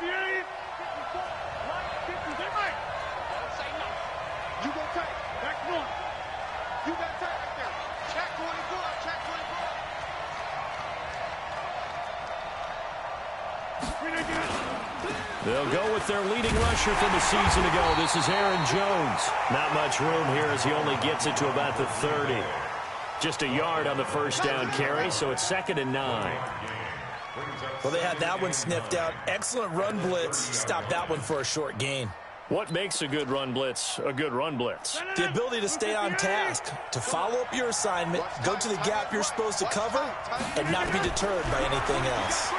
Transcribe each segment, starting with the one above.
You go tight. Back north. You got tight right there. Check 24. Check 24. They'll go with their leading rusher from the season ago. This is Aaron Jones. Not much room here as he only gets it to about the 30. Just a yard on the first down carry, so it's 2nd and 9. Well, they had that one sniffed out. Excellent run blitz. Stopped that one for a short gain. What makes a good run blitz a good run blitz? The ability to stay on task, to follow up your assignment, go to the gap you're supposed to cover, and not be deterred by anything else.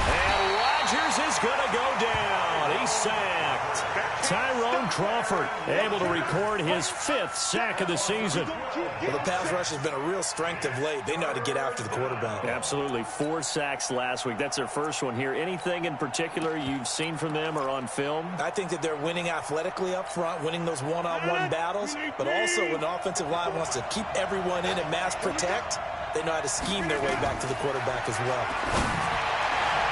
And Rodgers is going to go down. He's sacked. Tyrone Crawford able to record his 5th sack of the season. Well, the pass rush has been a real strength of late. They know how to get after the quarterback. Absolutely. 4 sacks last week. That's their first one here. Anything in particular you've seen from them or on film? I think that they're winning athletically up front, winning those one-on-one battles, but also when the offensive line wants to keep everyone in and mass protect, they know how to scheme their way back to the quarterback as well.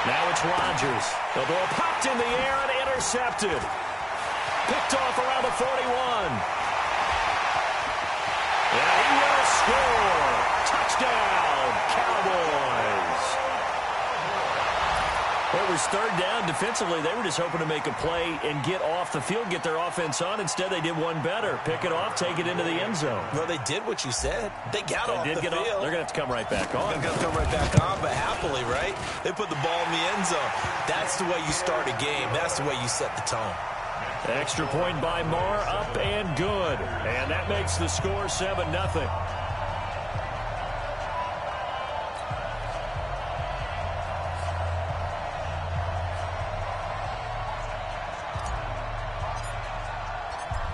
Now it's Rodgers. The ball popped in the air and intercepted. Picked off around the 41. And he will score. Touchdown, Cowboys. Well, it was 3rd down. Defensively, they were just hoping to make a play and get off the field, get their offense on. Instead, they did one better. Pick it off, take it into the end zone. Well, they did what you said. They got off the field. They're going to have to come right back on. They're going to come right back on, but happily, right? They put the ball in the end zone. That's the way you start a game. That's the way you set the tone. Extra point by Marr, up and good. And that makes the score 7-0.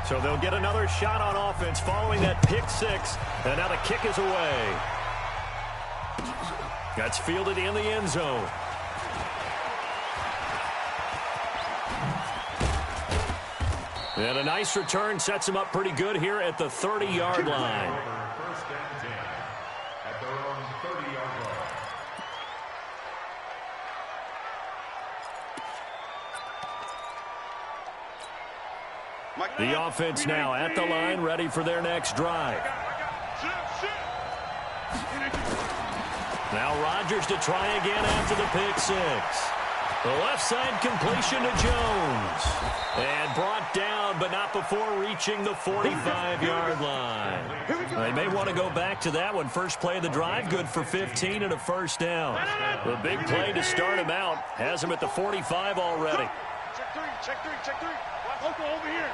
So they'll get another shot on offense following that pick 6. And now the kick is away. That's fielded in the end zone. And a nice return sets him up pretty good here at the 30-yard line. First and 10 at their own 30-yard line. The offense now at the line, ready for their next drive. Now Rodgers to try again after the pick 6. The left side completion to Jones. And brought down, but not before reaching the 45-yard line. They may want to go back to that one. First play of the drive, good for 15 and a first down. The big play to start him out has him at the 45 already. Check three. Local over here.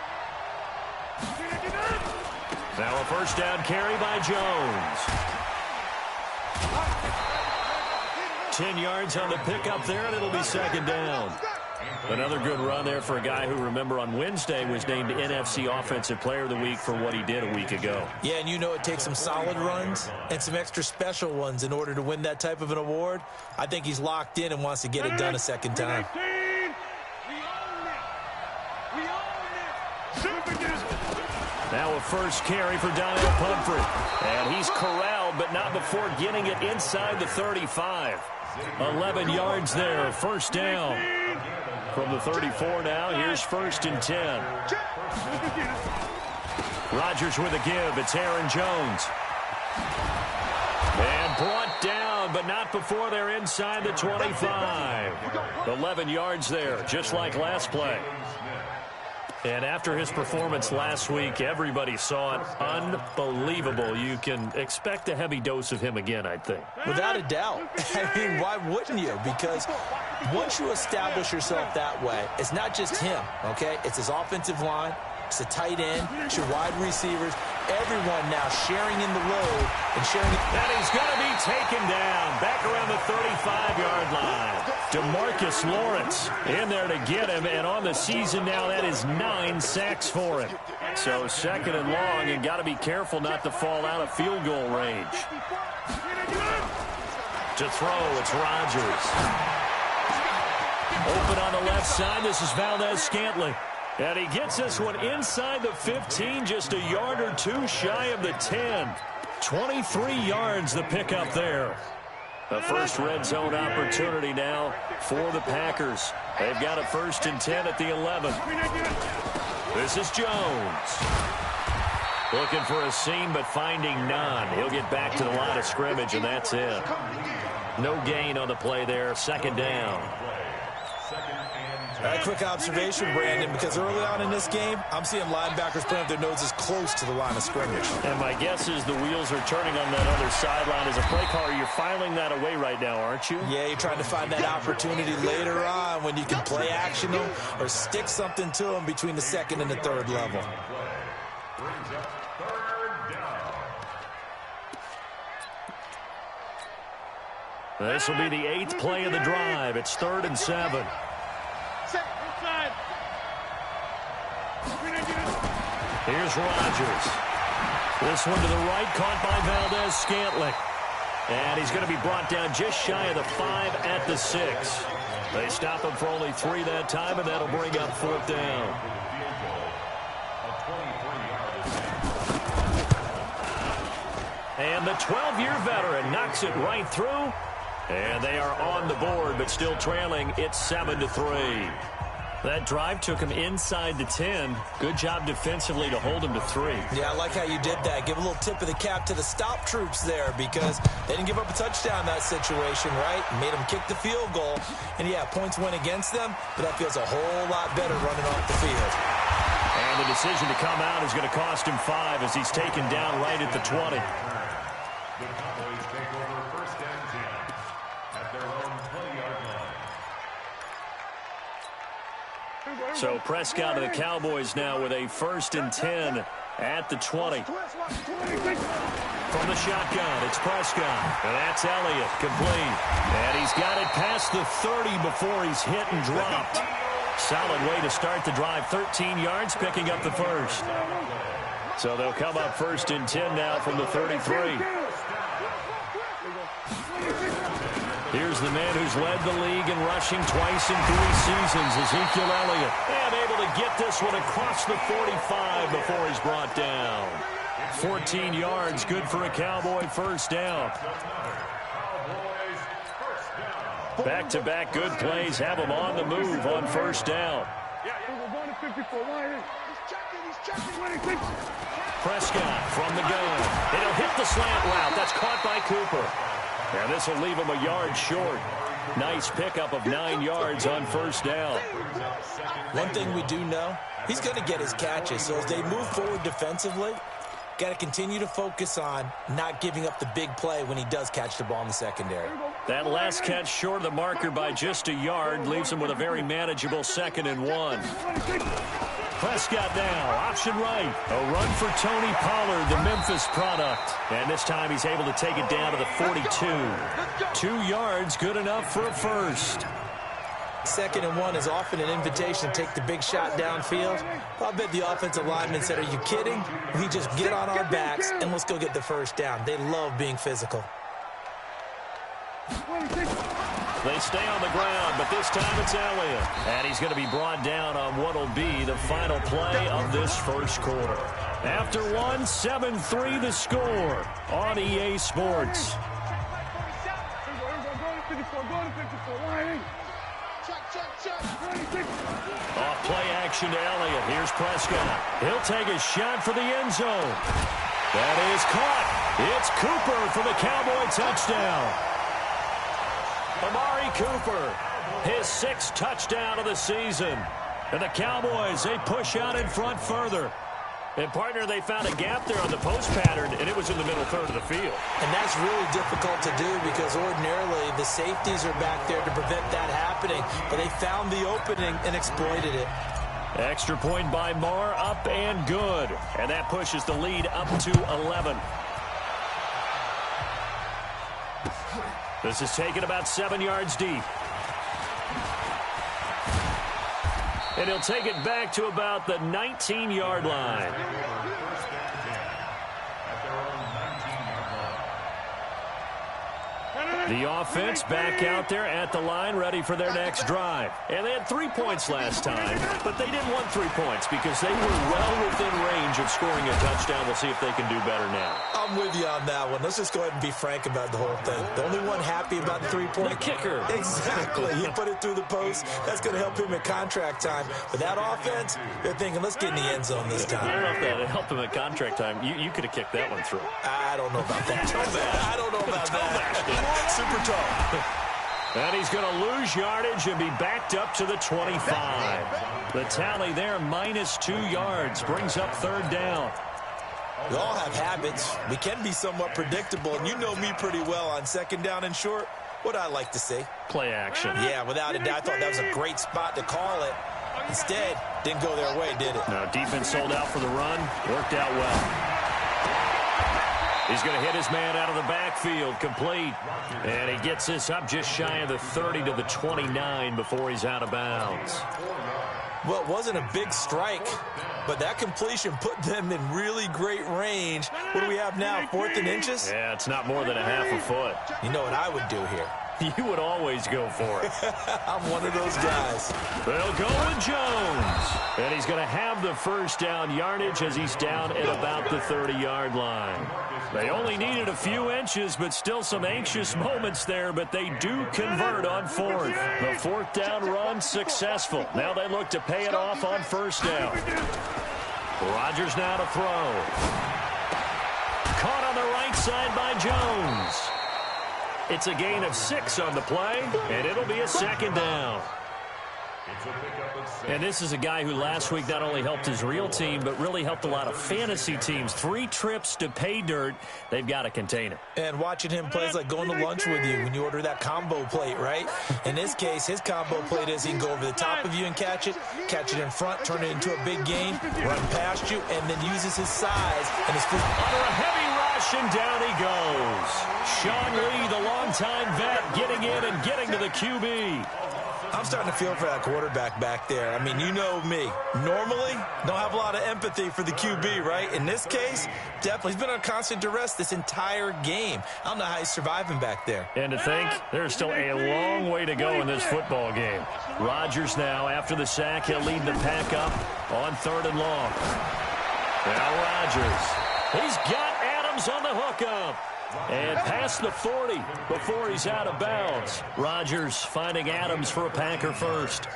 Now a first down carry by Jones. 10 yards on the pickup there, and it'll be 2nd down. Another good run there for a guy who, remember, on Wednesday was named NFC Offensive Player of the Week for what he did a week ago. Yeah, and you know it takes some solid runs and some extra special ones in order to win that type of an award. I think he's locked in and wants to get it done a second time. Now a first carry for Donnell Pumphrey. And he's corralled, but not before getting it inside the 35. 11 yards there, first down. From the 34 now, here's 1st and 10. Rodgers with a give. It's Aaron Jones. And brought down, but not before they're inside the 25. 11 yards there, just like last play. And after his performance last week, everybody saw it. Unbelievable. You can expect a heavy dose of him again, I think. Without a doubt. I mean, why wouldn't you? Because once you establish yourself that way, it's not just him, okay? It's his offensive line. It's the tight end. It's your wide receivers. Everyone now sharing in the load and sharing. And he's going to be taken down back around the 35-yard line. DeMarcus Lawrence in there to get him, and on the season now, that is 9 sacks for him. So 2nd and long, and got to be careful not to fall out of field goal range. To throw, it's Rodgers. Open on the left side, this is Valdez-Scantling. And he gets this one inside the 15, just a yard or two shy of the 10. 23 yards the pickup there. A first red zone opportunity now for the Packers. They've got a 1st and 10 at the 11. This is Jones. Looking for a seam, but finding none. He'll get back to the line of scrimmage, and that's it. No gain on the play there. 2nd down. A quick observation, Brandon, because early on in this game, I'm seeing linebackers putting up their noses close to the line of scrimmage. And my guess is the wheels are turning on that other sideline. As a play caller, you're filing that away right now, aren't you? Yeah, you're trying to find that opportunity later on when you can play action them or stick something to them between the 2nd and the 3rd level. This will be the 8th play of the drive. It's 3rd and 7. Here's Rodgers. This one to the right, caught by Valdez-Scantling. And he's going to be brought down just shy of the 5 at the 6. They stop him for only 3 that time, and that'll bring up 4th down. And the 12-year veteran knocks it right through. And they are on the board, but still trailing. It's 7-3. That drive took him inside the 10. Good job defensively to hold him to 3. Yeah, I like how you did that. Give a little tip of the cap to the stop troops there because they didn't give up a touchdown in that situation, right? Made them kick the field goal. And, yeah, points went against them, but that feels a whole lot better running off the field. And the decision to come out is going to cost him 5 as he's taken down right at the 20. The Cowboys take over 1st and 10 at their own 20-yard line. So Prescott of the Cowboys now with a 1st and 10 at the 20. From the shotgun, it's Prescott. And that's Elliott, complete. And he's got it past the 30 before he's hit and dropped. Solid way to start the drive. 13 yards, picking up the 1st. So they'll come up 1st and 10 now from the 33. Here's the man who's led the league in rushing twice in 3 seasons, Ezekiel Elliott. And able to get this one across the 45 before he's brought down. 14 yards, good for a Cowboy 1st down. Back-to-back good plays have him on the move on 1st down. Prescott from the gun. It'll hit the slant route. That's caught by Cooper. And this will leave him a yard short. Nice pickup of 9 yards on 1st down. One thing we do know, he's going to get his catches. So as they move forward defensively, got to continue to focus on not giving up the big play when he does catch the ball in the secondary. That last catch short of the marker by just a yard leaves him with a very manageable 2nd and 1. Prescott now, option right. A run for Tony Pollard, the Memphis product. And this time he's able to take it down to the 42. 2 yards, good enough for a 1st. 2nd and 1 is often an invitation to take the big shot downfield. I bet the offensive lineman said, are you kidding? We just get on our backs and let's go get the 1st down. They love being physical. They stay on the ground, but this time it's Elliott. And he's going to be brought down on what will be the final play of this 1st quarter. After 1, 7-3 the score on EA Sports. Off play action to Elliott. Here's Prescott. He'll take a shot for the end zone. That is caught. It's Cooper for the Cowboy touchdown. Amari Cooper, his 6th touchdown of the season. And the Cowboys, they push out in front further. And, partner, they found a gap there on the post pattern, and it was in the middle 3rd of the field. And that's really difficult to do because ordinarily the safeties are back there to prevent that happening. But they found the opening and exploited it. Extra point by Marr, up and good. And that pushes the lead up to 11. This is taken about 7 yards deep. And he'll take it back to about the 19-yard line. The offense back out there at the line, ready for their next drive. And they had 3 points last time, but they didn't want 3 points because they were well within range of scoring a touchdown. We'll see if they can do better now. I'm with you on that one. Let's just go ahead and be frank about the whole thing. The only one happy about the 3-point? The kicker. Exactly. He put it through the post. That's going to help him at contract time. But that offense, they're thinking, let's get in the end zone this time. I don't know if that helped him at contract time. You could have kicked that one through. I don't know about that. I don't know about that. Super toe. And he's going to lose yardage and be backed up to the 25. The tally there, -2 yards, brings up 3rd down. We all have habits. We can be somewhat predictable, and you know me pretty well on 2nd down and short. What I like to see. Play action. Yeah, without a doubt. I thought that was a great spot to call it. Instead, didn't go their way, did it? No, defense sold out for the run. Worked out well. He's going to hit his man out of the backfield, complete. And he gets this up just shy of the 30 to the 29 before he's out of bounds. Well, it wasn't a big strike, but that completion put them in really great range. What do we have now, 4th and inches? Yeah, it's not more than a half a foot. You know what I would do here? You would always go for it. I'm one of those guys. They'll go with Jones. And he's going to have the 1st down yardage as he's down at about the 30-yard line. They only needed a few inches, but still some anxious moments there, but they do convert on 4th. The 4th down run successful. Now they look to pay it off on 1st down. Rodgers now to throw. Caught on the right side by Jones. It's a gain of 6 on the play, and it'll be a 2nd down. And this is a guy who last week not only helped his real team, but really helped a lot of fantasy teams. 3 trips to pay dirt. They've got to contain him. And watching him play is like going to lunch with you when you order that combo plate, right? In this case, his combo plate is he can go over the top of you and catch it in front, turn it into a big gain, run past you, and then uses his size and his physical. Under a heavy rush, and down he goes. Sean Lee, the longtime vet, getting in and getting to the QB. I'm starting to feel for that quarterback back there. I mean, you know me. Normally, don't have a lot of empathy for the QB, right? In this case, definitely. He's been on constant duress this entire game. I don't know how he's surviving back there. And to think, there's still a long way to go in this football game. Rodgers now, after the sack, he'll lead the pack up on 3rd and long. Now Rodgers. He's got Adams on the hookup. And past the 40 before he's out of bounds. Rodgers finding Adams for a Packer first.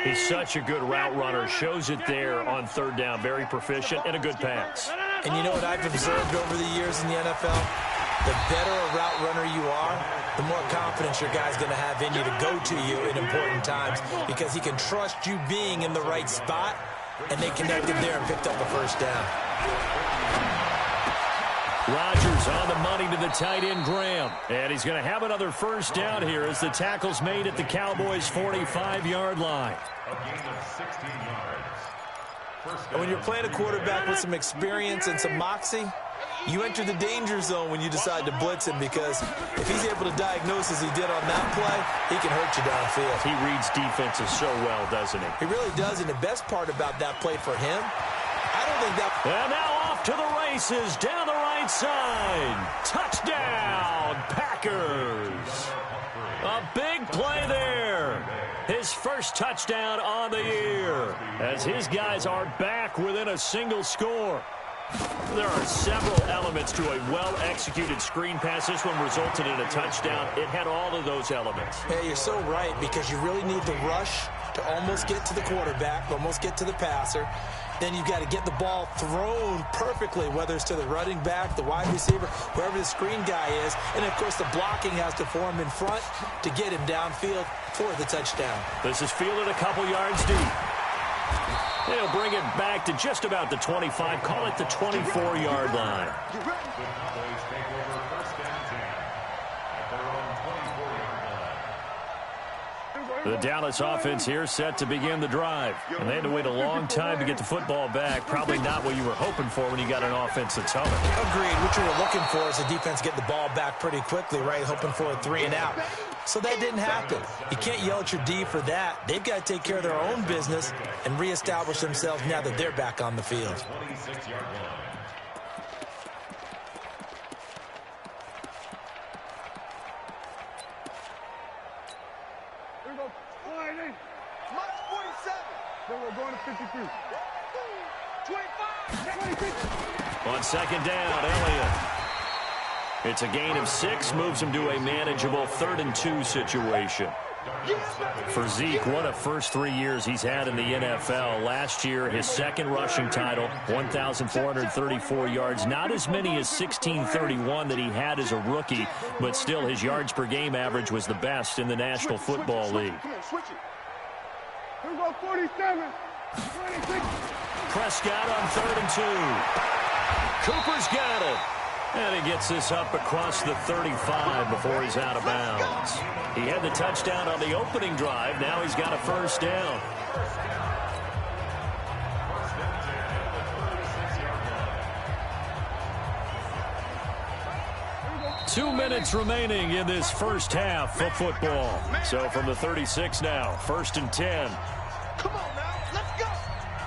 He's such a good route runner. Shows it there on 3rd down. Very proficient and a good pass. And you know what I've observed over the years in the NFL? The better a route runner you are, the more confidence your guy's going to have in you to go to you in important times because he can trust you being in the right spot, and they connected there and picked up a 1st down. Rodgers on the money to the tight end, Graham. And he's going to have another 1st down here as the tackle's made at the Cowboys' 45-yard line. And when you're playing a quarterback with some experience and some moxie, you enter the danger zone when you decide to blitz him because if he's able to diagnose as he did on that play, he can hurt you downfield. He reads defenses so well, doesn't he? He really does, and the best part about that play for him, I don't think that... And now off to the races, down the right side. Touchdown, Packers. A big play there. His 1st touchdown on the year as his guys are back within a single score. There are several elements to a well-executed screen pass. This one resulted in a touchdown. It had all of those elements. Hey, you're so right because you really need the rush to almost get to the quarterback, almost get to the passer. Then you've got to get the ball thrown perfectly, whether it's to the running back, the wide receiver, whoever the screen guy is. And, of course, the blocking has to form in front to get him downfield for the touchdown. This is fielded a couple yards deep. They'll bring it back to just about the 25. Call it the 24-yard line. The Dallas offense here set to begin the drive. And they had to wait a long time to get the football back. Probably not what you were hoping for when you got an offense that's humming. Agreed. What you were looking for is the defense get the ball back pretty quickly, right? Hoping for a 3 and out. So that didn't happen. You can't yell at your D for that. They've got to take care of their own business and reestablish themselves now that they're back on the field. March 47. Then we're going to 53. 25. On second down, Elliott. It's a gain of 6, moves him to a manageable 3rd and 2 situation. For Zeke, what a first 3 years he's had in the NFL. Last year, his second rushing title, 1,434 yards. Not as many as 1,631 that he had as a rookie, but still his yards per game average was the best in the National Football League. Come on, switch it. Here we go, 47. 26. Prescott on 3rd and 2. Cooper's got it. And he gets this up across the 35 before he's out of bounds. He had the touchdown on the opening drive. Now he's got a first down. Two minutes remaining in this first half of football. So from the 36 now, 1st and 10. Come on now, let's go.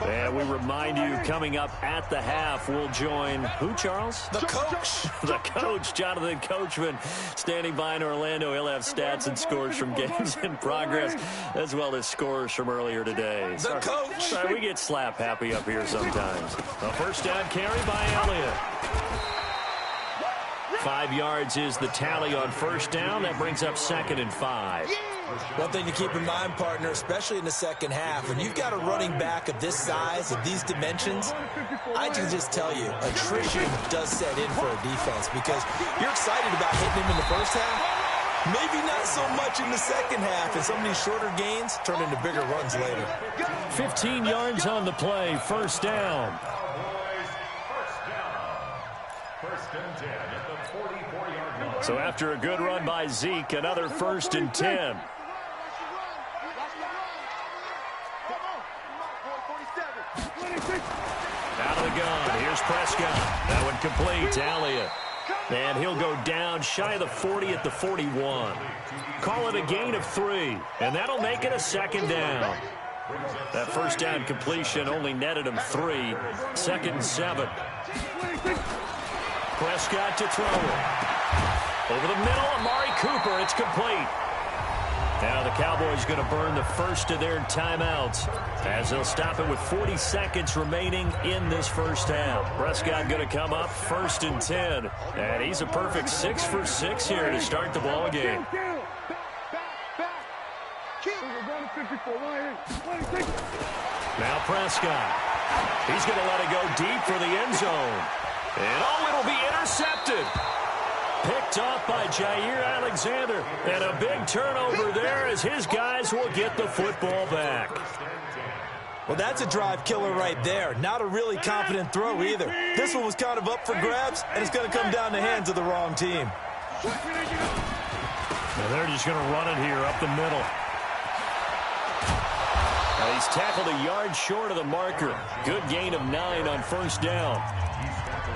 And we remind you, coming up at the half, we'll join who, Charles? The coach. The coach, Jonathan Coachman, standing by in Orlando. He'll have stats and scores from games in progress, as well as scores from earlier today. The coach. Sorry, we get slap happy up here sometimes. A first down carry by Elliott. 5 yards is the tally on first down. That brings up 2nd and 5. One thing to keep in mind, partner, especially in the second half, when you've got a running back of this size, of these dimensions, I can just tell you, attrition does set in for a defense because you're excited about hitting him in the first half. Maybe not so much in the second half, and some of these shorter gains turn into bigger runs later. 15 yards on the play, first down. First and 10 at the 44-yard line. So after a good run by Zeke, another 1st and 10. Out of the gun. Here's Prescott. That one complete to Elliott. And he'll go down shy of the 40 at the 41. Call it a gain of 3. And that'll make it a 2nd down. That first down completion only netted him 3. 2nd and 7. Prescott to throw it. Over the middle, Amari Cooper. It's complete. Now the Cowboys going to burn the first of their timeouts as they'll stop it with 40 seconds remaining in this first half. Prescott going to come up 1st and 10. And he's a perfect 6 for 6 here to start the ball game. Now Prescott. He's going to let it go deep for the end zone. And it'll be intercepted. Picked off by Jair Alexander. And a big turnover there as his guys will get the football back. Well, that's a drive killer right there. Not a really confident throw either. This one was kind of up for grabs, and it's going to come down the hands of the wrong team. Now they're just going to run it here up the middle. Now he's tackled a yard short of the marker. Good gain of 9 on first down.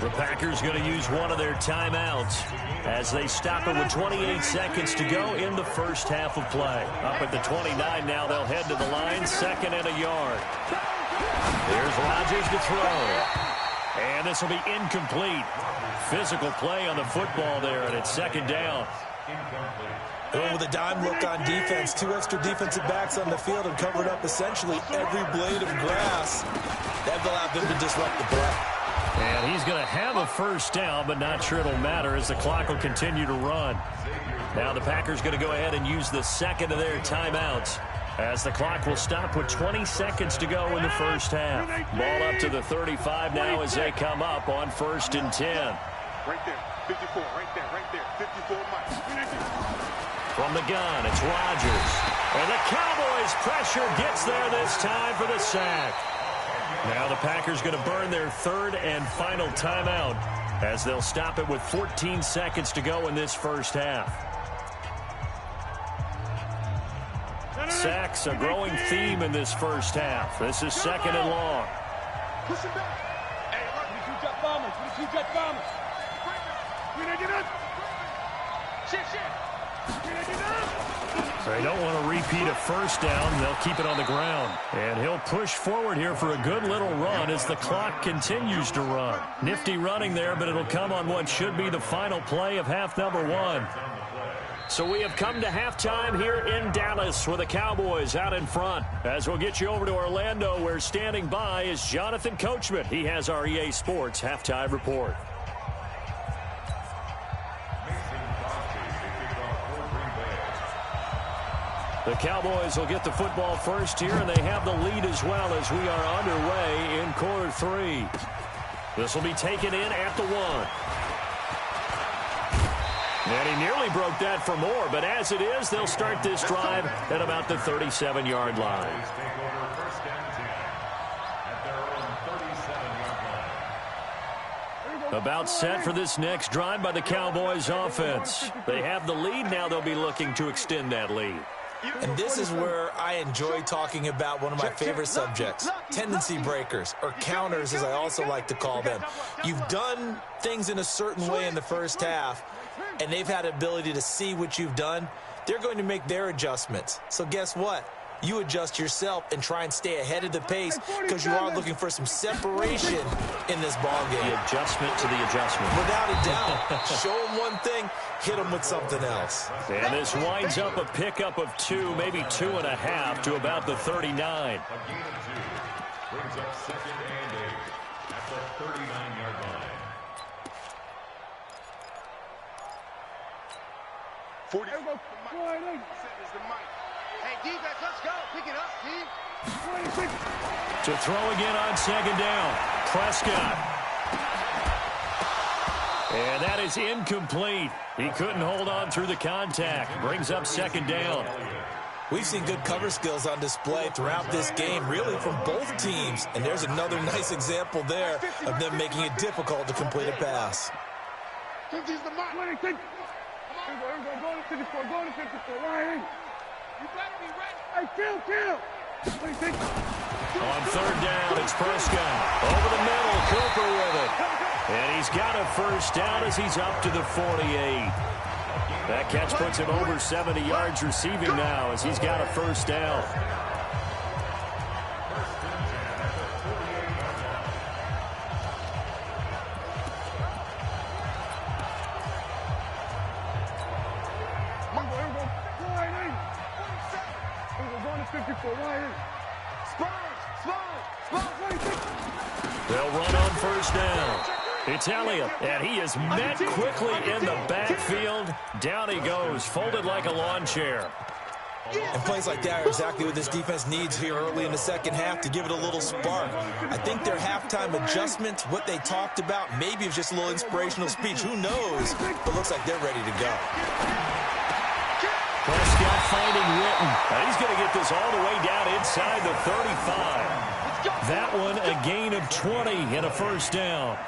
The Packers going to use one of their timeouts as they stop it with 28 seconds to go in the first half of play. Up at the 29 now, they'll head to the line, 2nd and a yard. There's Rodgers to throw. And this will be incomplete. Physical play on the football there, and it's 2nd down. Going with a dime look on defense. 2 extra defensive backs on the field and covered up essentially every blade of grass. That allowed them to disrupt the play. And he's going to have a first down, but not sure it'll matter as the clock will continue to run. Now the Packers going to go ahead and use the second of their timeouts as the clock will stop with 20 seconds to go in the first half. Ball up to the 35 now as they come up on 1st and 10. Right there, 54, right there, 54 miles. From the gun, it's Rodgers. And the Cowboys' pressure gets there this time for the sack. Now the Packers going to burn their 3rd and final timeout as they'll stop it with 14 seconds to go in this first half. Sacks, a growing theme in this first half. This is 2nd and long. Push him back. Hey, look, Jet bombers. shit. So they don't want to repeat a first down. They'll keep it on the ground. And he'll push forward here for a good little run as the clock continues to run. Nifty running there, but it'll come on what should be the final play of half number 1. So we have come to halftime here in Dallas with the Cowboys out in front. As we'll get you over to Orlando, where standing by is Jonathan Coachman. He has our EA Sports halftime report. The Cowboys will get the football first here, and they have the lead as well as we are underway in quarter 3. This will be taken in at the 1. And he nearly broke that for more, but as it is, they'll start this drive at about the 37-yard line. About set for this next drive by the Cowboys offense. They have the lead. Now they'll be looking to extend that lead. And this is where I enjoy talking about one of my favorite subjects, tendency breakers, or counters as I also like to call them. You've done things in a certain way in the first half, and they've had the ability to see what you've done. They're going to make their adjustments. So guess what? You adjust yourself and try and stay ahead of the pace because you are looking for some separation in this ballgame. The adjustment to the adjustment. Without a doubt. Show them one thing, hit them with something else. And this winds up a pickup of 2, maybe 2.5 to about the 39. A gain of 2 brings up 2nd and 8 at the 39-yard line. 40. Is the mic. Hey, defense, let's go. Pick it up, team. To throw again on 2nd down. Prescott. And that is incomplete. He couldn't hold on through the contact. Brings up 2nd down. We've seen good cover skills on display throughout this game, really from both teams. And there's another nice example there of them making it difficult to complete a pass. Go to 54, go to 54, Ryan. You better be ready. Hey, kill. 26. On 3rd down, it's Prescott. Over the middle, Cooper with it. And he's got a first down as he's up to the 48. That catch puts him over 70 yards receiving now as he's got a first down. They'll run on 1st down. It's Elliott, and he is met quickly in the backfield. Down he goes, folded like a lawn chair. And plays like that are exactly what this defense needs here early in the second half to give it a little spark. I think their halftime adjustments, what they talked about, maybe it was just a little inspirational speech. Who knows? But looks like they're ready to go. Prescott finding Witten. And he's going to get this all the way down inside the 35. That one a gain of 20 and a first down.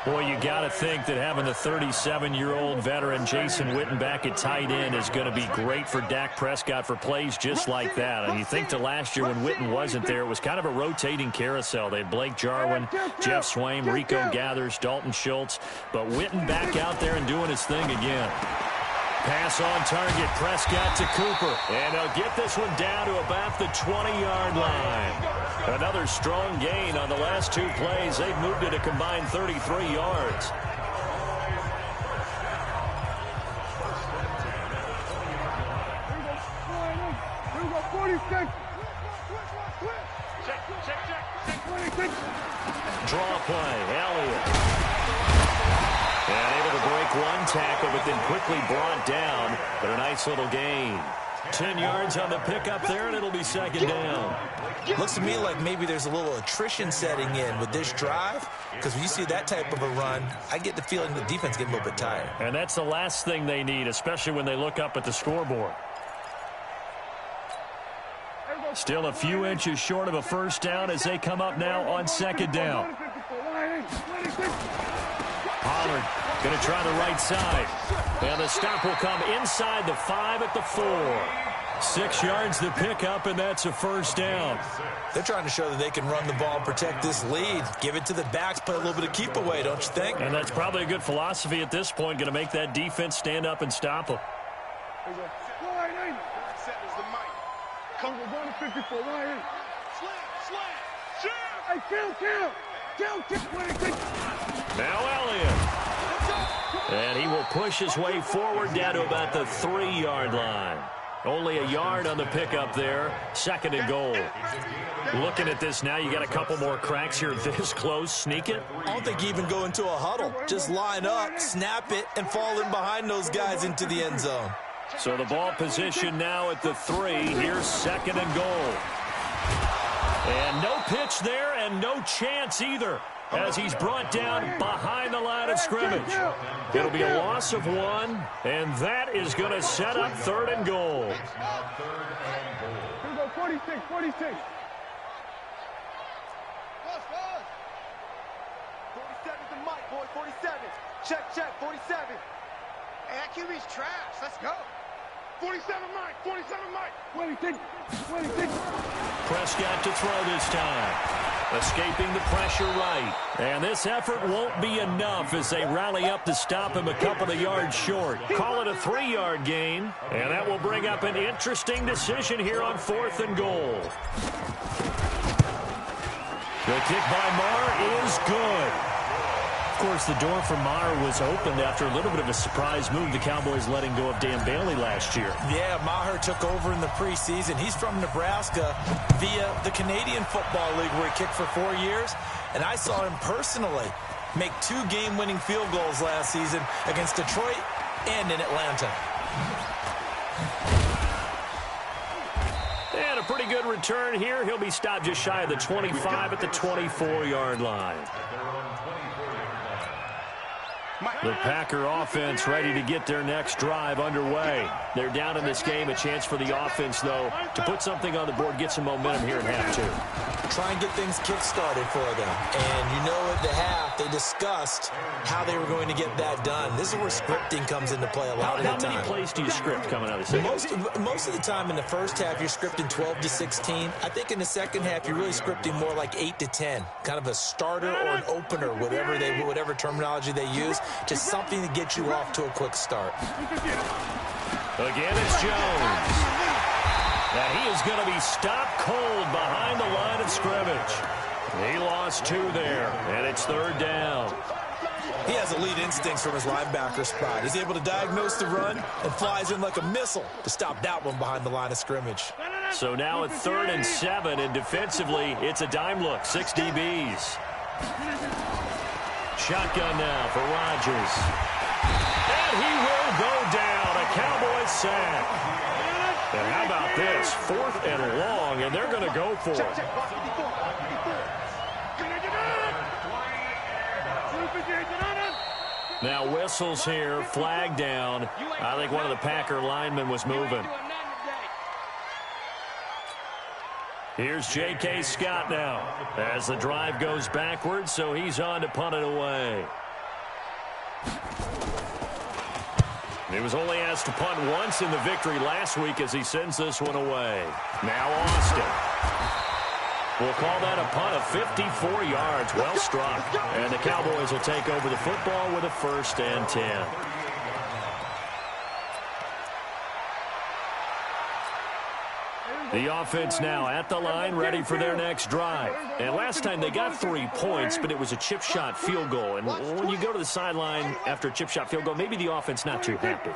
Boy, you got to think that having the 37-year-old veteran Jason Witten back at tight end is going to be great for Dak Prescott for plays just like that. And you think to last year when Witten wasn't there, it was kind of a rotating carousel. They had Blake Jarwin, Jeff Swaim, Rico Gathers, Dalton Schultz. But Witten back out there and doing his thing again. Pass on target, Prescott to Cooper. And they'll get this one down to about the 20-yard line. Another strong gain on the last 2 plays. They've moved it a combined 33 yards. Here we go, 46. Check. Draw play, Elliott. And able to break one tackle, but then quickly brought down. But a nice little gain. 10 yards on the pickup there, and it'll be 2nd down. Looks to me like maybe there's a little attrition setting in with this drive, because when you see that type of a run, I get the feeling the defense getting a little bit tired. And that's the last thing they need, especially when they look up at the scoreboard. Still a few inches short of a first down as they come up now on 2nd down. Pollard going to try the right side. And the stop will come inside the 5 at the 4. 6 yards to pick up, and that's a first down. They're trying to show that they can run the ball and protect this lead. Give it to the backs, play a little bit of keep away, don't you think? And that's probably a good philosophy at this point, going to make that defense stand up and stop them. Set is the mic. Come on, going to 54, Ryan. Slam, shoot. Hey, kill. 26. Now Elliott. Let's go. And he will push his way forward down to about the 3-yard line. Only a yard on the pickup there. 2nd and goal. Looking at this now, you got a couple more cracks here this close. Sneak it? I don't think you even go into a huddle. Just line up, snap it, and fall in behind those guys into the end zone. So the ball position now at the 3. Here's 2nd and goal. And no pitch there and no chance either, as he's brought down behind the line of scrimmage. It'll be a loss of 1, and that is going to set up 3rd and goal. Here we go, 46, 46. 47 to Mike, boy, 47. Check, 47. Hey, that QB's trash. Let's go. 47 Mike, 47 Mike. 26, 26. Prescott to throw this time. Escaping the pressure right. And this effort won't be enough as they rally up to stop him a couple of yards short. Call it a 3-yard gain, and that will bring up an interesting decision here on 4th and goal. The kick by Maher is good. Of course, the door for Maher was opened after a little bit of a surprise move, the Cowboys letting go of Dan Bailey last year. Yeah, Maher took over in the preseason. He's from Nebraska via the Canadian Football League, where he kicked for 4 years. And I saw him personally make 2 game-winning field goals last season against Detroit and in Atlanta. And a pretty good return here. He'll be stopped just shy of the 25 at the 24-yard line. The Packer offense ready to get their next drive underway. They're down in this game. A chance for the offense, though, to put something on the board, get some momentum here in half 2. Try and get things kick-started for them. And you know at the half, they discussed how they were going to get that done. This is where scripting comes into play a lot of the time. How many plays do you script coming out of the second? Most of the time in the first half, you're scripting 12 to 16. I think in the second half, you're really scripting more like 8 to 10. Kind of a starter or an opener, whatever terminology they use. Just something to get you off to a quick start. Again, it's Jones. And he is going to be stopped cold behind the line of scrimmage. He lost 2 there, and it's 3rd down. He has elite instincts from his linebacker spot. He's able to diagnose the run and flies in like a missile to stop that one behind the line of scrimmage. So now it's 3rd and 7, and defensively, it's a dime look, 6 DBs. Shotgun now for Rodgers. And he will go down, a Cowboys sack. And how about this? 4th and long, and they're going to go for it. Now whistles here, flag down. I think one of the Packer linemen was moving. Here's J.K. Scott now as the drive goes backwards, so he's on to punt it away. He was only asked to punt once in the victory last week as he sends this one away. Now Austin. We'll call that a punt of 54 yards. Well struck. And the Cowboys will take over the football with a 1st and 10. The offense now at the line, ready for their next drive. And last time they got 3 points, but it was a chip shot field goal. And when you go to the sideline after a chip shot field goal, maybe the offense not too happy.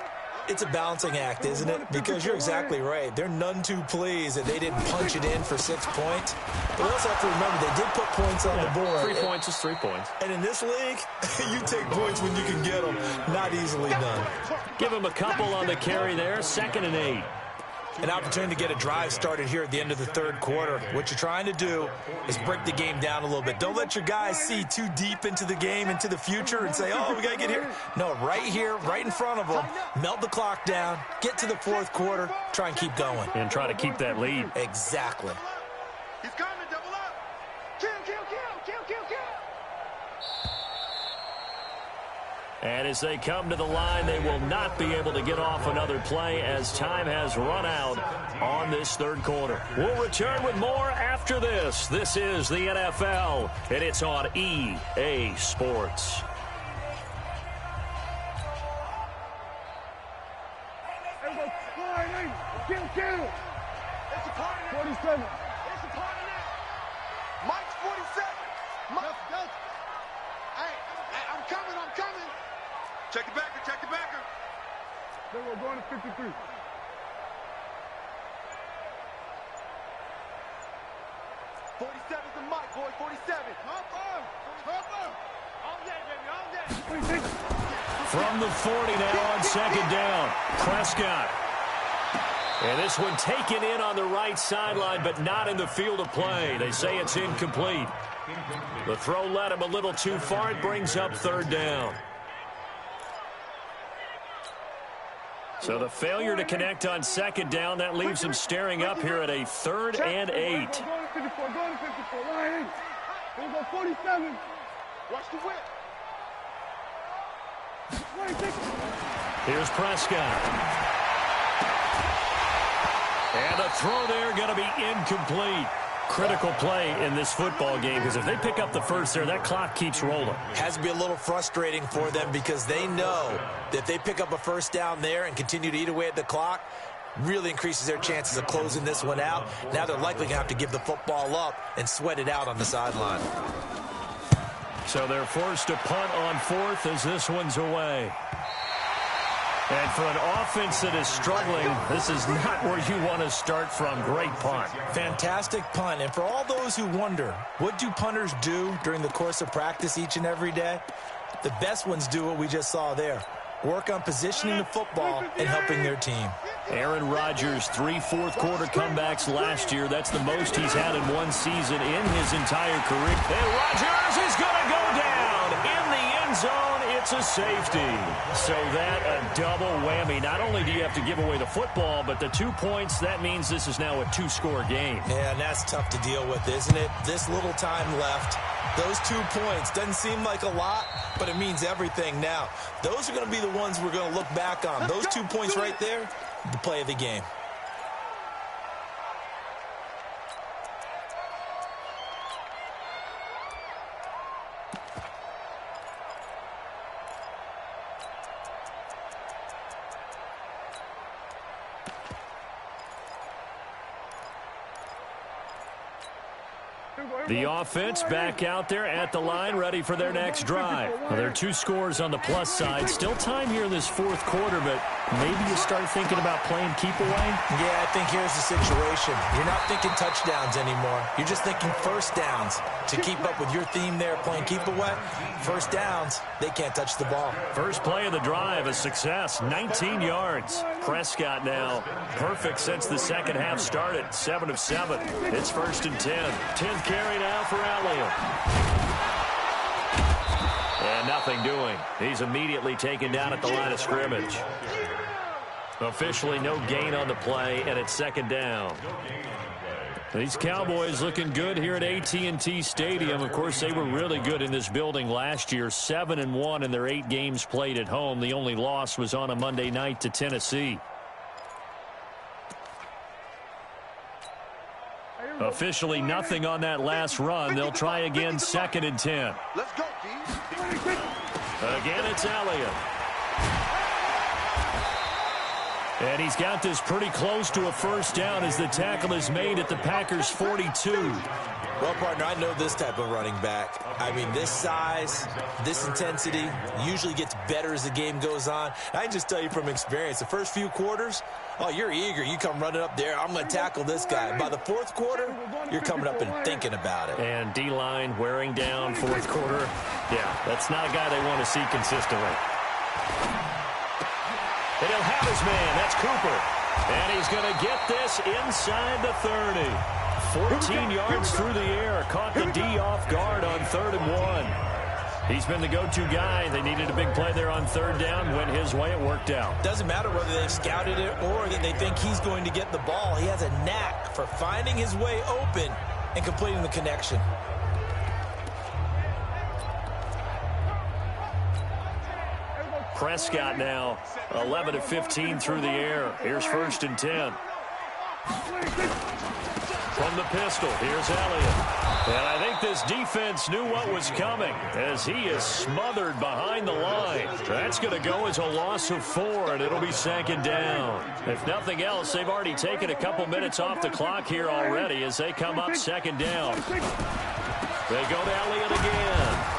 It's a balancing act, isn't it? Because you're exactly right. They're none too pleased that they didn't punch it in for 6 points. But we also have to remember they did put points on the board. 3 points is 3 points. And in this league, you take points when you can get them. Not easily done. Give him a couple on the carry there. 2nd and 8. An opportunity to get a drive started here at the end of the 3rd quarter. What you're trying to do is break the game down a little bit. Don't let your guys see too deep into the game, into the future, and say, oh, we got to get here. No, right here, right in front of them, melt the clock down, get to the 4th quarter, try and keep going. And try to keep that lead. Exactly. He's coming, double up. Kill, kill, kill, kill, kill, kill. And as they come to the line, they will not be able to get off another play as time has run out on this 3rd quarter. We'll return with more after this. This is the NFL, and it's on EA Sports. Kill, kill. It's a party now. 47. It's a party now. Mike's 47. Mike. Hey, I'm coming. Check the backer, check the backer. Then we're going to 53. 47's the mic, boy, 47. Hop on. All day, baby, all day. From the 40 now on second down. Prescott. And this one taken in on the right sideline, but not in the field of play. They say it's incomplete. The throw led him a little too far. It brings up third down. So the failure to connect on second down, that leaves him staring up here at a 3rd and 8. Go to 54, go to 54. Line 8. We'll go 47. Watch the whip. Here's Prescott. And a throw there going to be incomplete. Critical play in this football game, because if they pick up the first there, that clock keeps rolling. Has to be a little frustrating for them because they know that if they pick up a first down there and continue to eat away at the clock, really increases their chances of closing this one out. Now they're likely going to have to give the football up and sweat it out on the sideline. So they're forced to punt on 4th as this one's away. And for an offense that is struggling, this is not where you want to start from. Great punt. Fantastic punt. And for all those who wonder, what do punters do during the course of practice each and every day? The best ones do what we just saw there. Work on positioning the football and helping their team. Aaron Rodgers, 3 fourth-quarter comebacks last year. That's the most he's had in one season in his entire career. And Rodgers is going to go down in the end zone. It's a safety. So that a double whammy. Not only do you have to give away the football, but the 2 points, that means this is now a 2-score game. Yeah, and that's tough to deal with, isn't it? This little time left. Those 2 points doesn't seem like a lot, but it means everything now. Those are going to be the ones we're going to look back on. Those 2 points right there, the play of the game. The offense back out there at the line, ready for their next drive. Well, there are 2 scores on the plus side. Still time here in this 4th quarter, but maybe you start thinking about playing keep away? Yeah, I think here's the situation. You're not thinking touchdowns anymore. You're just thinking first downs. To keep up with your theme there, playing keep away, first downs, they can't touch the ball. First play of the drive, a success, 19 yards. Prescott now, perfect since the second half started, 7 of 7. It's 1st and 10. 10th carry now for Elliott. And nothing doing. He's immediately taken down at the line of scrimmage. Officially no gain on the play, and it's 2nd down. These Cowboys looking good here at AT&T Stadium. Of course, they were really good in this building last year, 7-1 in their 8 games played at home. The only loss was on a Monday night to Tennessee. Officially nothing on that last run. They'll try again, 2nd and 10. Let's go, D. Again, it's Elliott. And he's got this pretty close to a first down as the tackle is made at the Packers' 42. Well, partner, I know this type of running back. I mean, this size, this intensity usually gets better as the game goes on. I can just tell you from experience, the first few quarters, oh, you're eager. You come running up there, I'm going to tackle this guy. By the 4th quarter, you're coming up and thinking about it. And D-line wearing down 4th quarter. Yeah, that's not a guy they want to see consistently. And he'll have his man. That's Cooper. And he's going to get this inside the 30. 14 yards through the air. Caught the D off guard on 3rd and 1. He's been the go-to guy. They needed a big play there on 3rd down. Went his way. It worked out. Doesn't matter whether they've scouted it or that they think he's going to get the ball. He has a knack for finding his way open and completing the connection. Prescott now 11 of 15 through the air. Here's 1st and 10. From the pistol, here's Elliott. And I think this defense knew what was coming as he is smothered behind the line. That's going to go as a loss of 4, and it'll be 2nd down. If nothing else, they've already taken a couple minutes off the clock here already as they come up 2nd down. They go to Elliott again.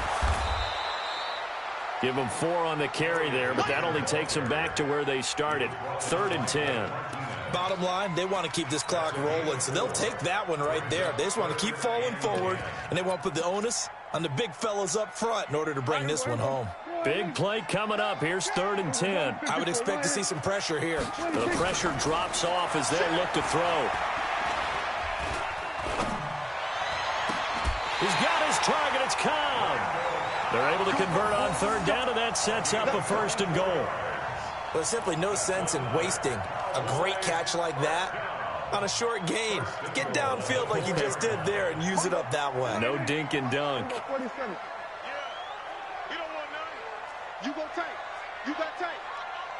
Give them 4 on the carry there, but that only takes them back to where they started. 3rd and 10. Bottom line, they want to keep this clock rolling, so they'll take that one right there. They just want to keep falling forward, and they want to put the onus on the big fellas up front in order to bring this one home. Big play coming up. Here's 3rd and 10. I would expect to see some pressure here. The pressure drops off as they look to throw. He's got his target. It's Cobb. They're able to convert on 3rd down, and that sets up a 1st and goal. There's simply no sense in wasting a great catch like that on a short gain. Get downfield like you just did there and use it up that way. No dink and dunk. You don't want none. You go tight. You got tight.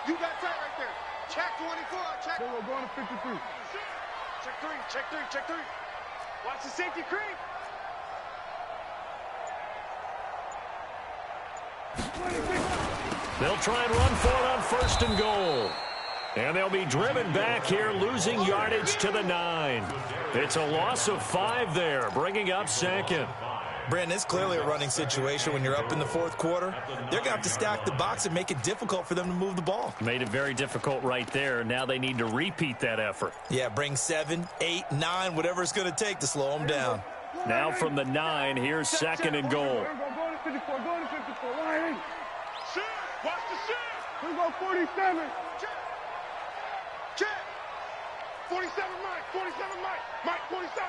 You got tight right there. Check 24. Check. We're going to 53. Check 3. Check 3. Check 3. Watch the safety creep. They'll try and run for it on 1st and goal. And they'll be driven back here, losing yardage to the 9. It's a loss of 5 there, bringing up 2nd. Brandon, it's clearly a running situation when you're up in the 4th quarter. They're going to have to stack the box and make it difficult for them to move the ball. Made it very difficult right there. Now they need to repeat that effort. Yeah, bring 7, 8, 9, whatever it's going to take to slow them down. Now from the 9, here's 2nd and goal. Go to 54. Go to 54. Line 8. Shift. Watch the shift. We go 47. Check. Check. 47 Mike. 47 Mike. Mike 47.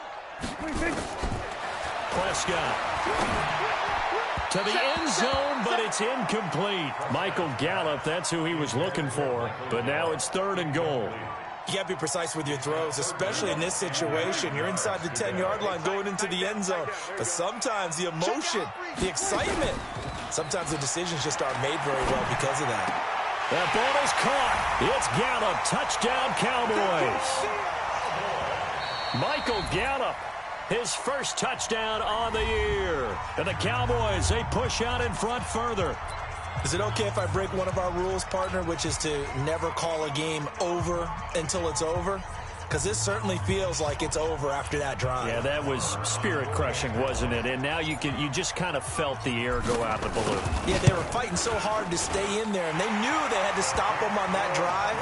Prescott to the end zone, but it's incomplete. Michael Gallup, that's who he was looking for, but now it's 3rd and goal. You got to be precise with your throws, especially in this situation. You're inside the 10-yard line going into the end zone. But sometimes the emotion, the excitement, sometimes the decisions just aren't made very well because of that. That ball is caught. It's Gallup. Touchdown, Cowboys. Michael Gallup, his first touchdown on the year. And the Cowboys, they push out in front further. Is it okay if I break one of our rules, partner, which is to never call a game over until it's over? Because this certainly feels like it's over after that drive. Yeah, that was spirit-crushing, wasn't it? And now you just kind of felt the air go out the balloon. Yeah, they were fighting so hard to stay in there, and they knew they had to stop them on that drive.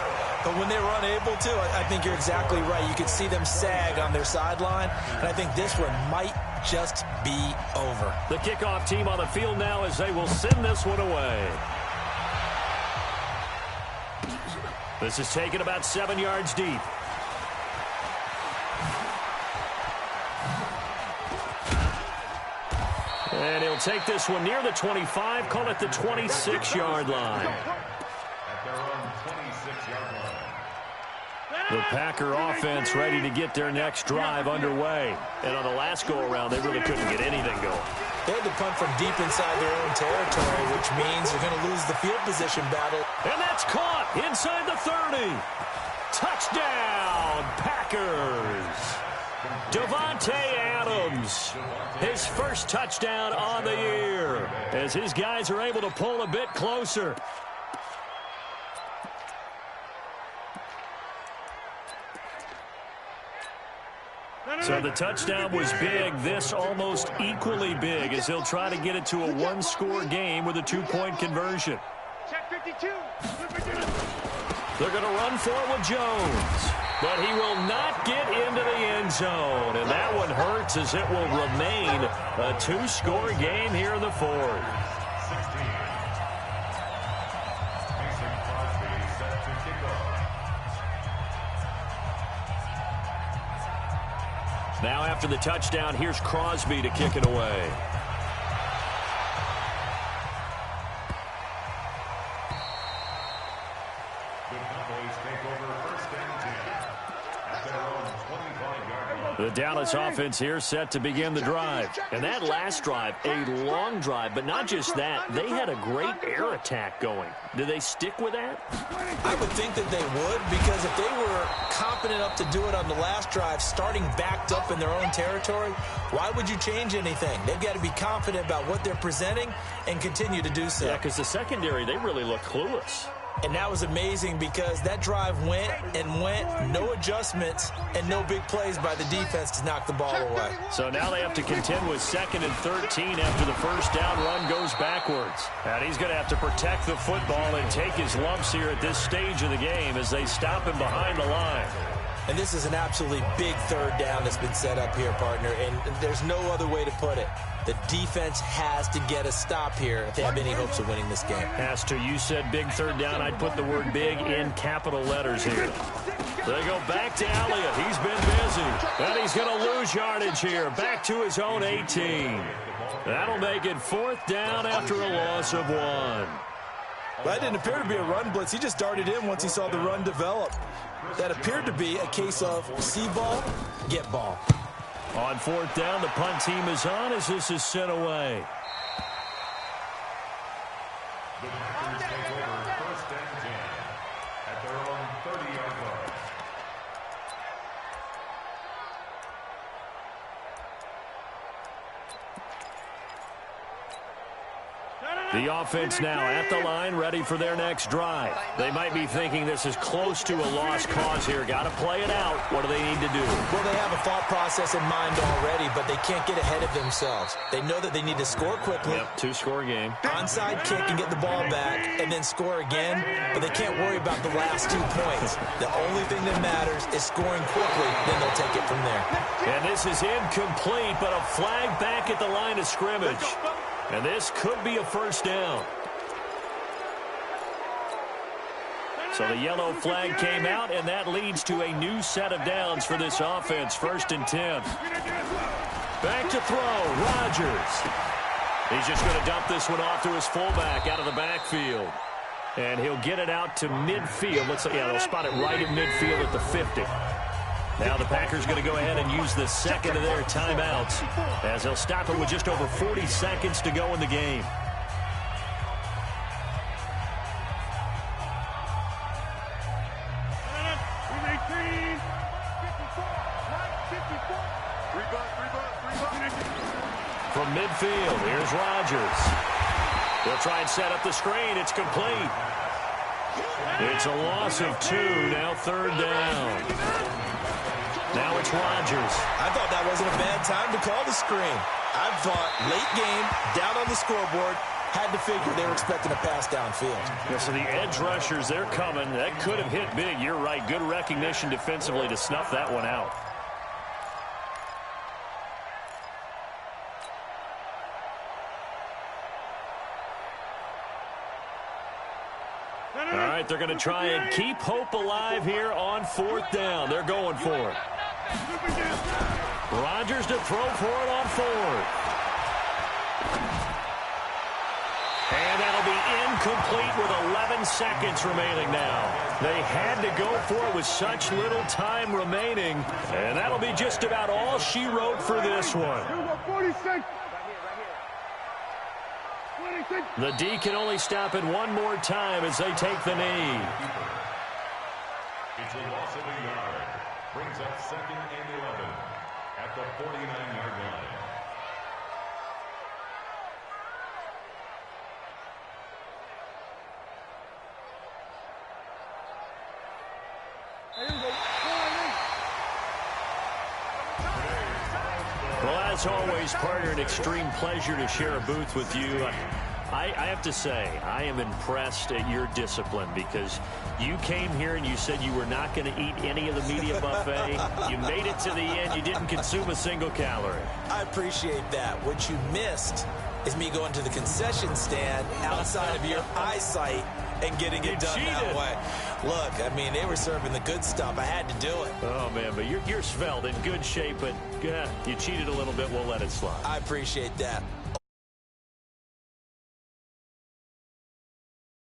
But when they were unable to, I think you're exactly right. You could see them sag on their sideline, and I think this one might just be over. The kickoff team on the field now as they will send this one away. This is taken about 7 yards deep. And he'll take this one near the 25, call it the 26-yard line. At their own 26-yard line. The Packer offense ready to get their next drive underway. And on the last go-around, they really couldn't get anything going. They had to punt from deep inside their own territory, which means they're going to lose the field position battle. And that's caught inside the 30. Touchdown, Packers. Davante Adams, his first touchdown on the year, as his guys are able to pull a bit closer. So the touchdown was big. This almost equally big as he'll try to get it to a one-score game with a two-point conversion. Check 52. They're going to run for it with Jones. But he will not get into the end zone. And that one hurts as it will remain a two-score game here in the fourth. 16. Mason Crosby set to kick off. Now after the touchdown, here's Crosby to kick it away. The Dallas offense here set to begin the drive. And that last drive, a long drive, but not just that. They had a great air attack going. Do they stick with that? I would think that they would, because if they were confident enough to do it on the last drive, starting backed up in their own territory, why would you change anything? They've got to be confident about what they're presenting and continue to do so. Yeah, because the secondary, they really look clueless. And that was amazing because that drive went and went, no adjustments and no big plays by the defense to knock the ball away. So now they have to contend with 2nd and 13 after the first down run goes backwards. And he's going to have to protect the football and take his lumps here at this stage of the game as they stop him behind the line. And this is an absolutely big 3rd down that's been set up here, partner, and there's no other way to put it. The defense has to get a stop here if they have any hopes of winning this game. Has to. You said big 3rd down. I'd put the word big in capital letters here. They go back to Elliott. He's been busy. And he's going to lose yardage here. Back to his own 18. That'll make it 4th down after a loss of 1. That didn't appear to be a run blitz. He just darted in once he saw the run develop. That appeared to be a case of see ball, get ball. On 4th down, the punt team is on as this is sent away. The Packers take over 1st and 10 at their own 30-yard line. The offense now at the line, ready for their next drive. They might be thinking this is close to a lost cause here. Got to play it out. What do they need to do? Well, they have a thought process in mind already, but they can't get ahead of themselves. They know that they need to score quickly. Yep, 2-score game. Onside kick and get the ball back and then score again, but they can't worry about the last 2 points. The only thing that matters is scoring quickly, then they'll take it from there. And this is incomplete, but a flag back at the line of scrimmage. And this could be a 1st down. So the yellow flag came out, and that leads to a new set of downs for this offense. 1st and 10. Back to throw. Rodgers. He's just going to dump this one off to his fullback out of the backfield. And he'll get it out to midfield. They'll spot it right in midfield at the 50. Now the Packers going to go ahead and use the 2nd of their timeouts as they'll stop it with just over 40 seconds to go in the game. From midfield, here's Rodgers. They'll try and set up the screen. It's complete. It's a loss of 2, now 3rd down. Now it's Rodgers. I thought that wasn't a bad time to call the screen. I thought late game, down on the scoreboard, had to figure they were expecting a pass downfield. Yeah, so the edge rushers, they're coming. That could have hit big. You're right. Good recognition defensively to snuff that one out. All right, they're going to try and keep hope alive here on 4th down. They're going for it. Rodgers to throw for it on 4th. And that'll be incomplete with 11 seconds remaining now. They had to go for it with such little time remaining. And that'll be just about all she wrote for this one. The D can only stop it one more time as they take the knee. It's a loss of a yard. Brings up 2nd and 11 at the 49-yard line. Well, as always, partner, an extreme pleasure to share a booth with you. I have to say, I am impressed at your discipline because you came here and you said you were not going to eat any of the media buffet. You made it to the end. You didn't consume a single calorie. I appreciate that. What you missed is me going to the concession stand outside of your eyesight and getting it done that way. Look, I mean, they were serving the good stuff. I had to do it. Oh, man, but you're svelte, in good shape, but you cheated a little bit. We'll let it slide. I appreciate that.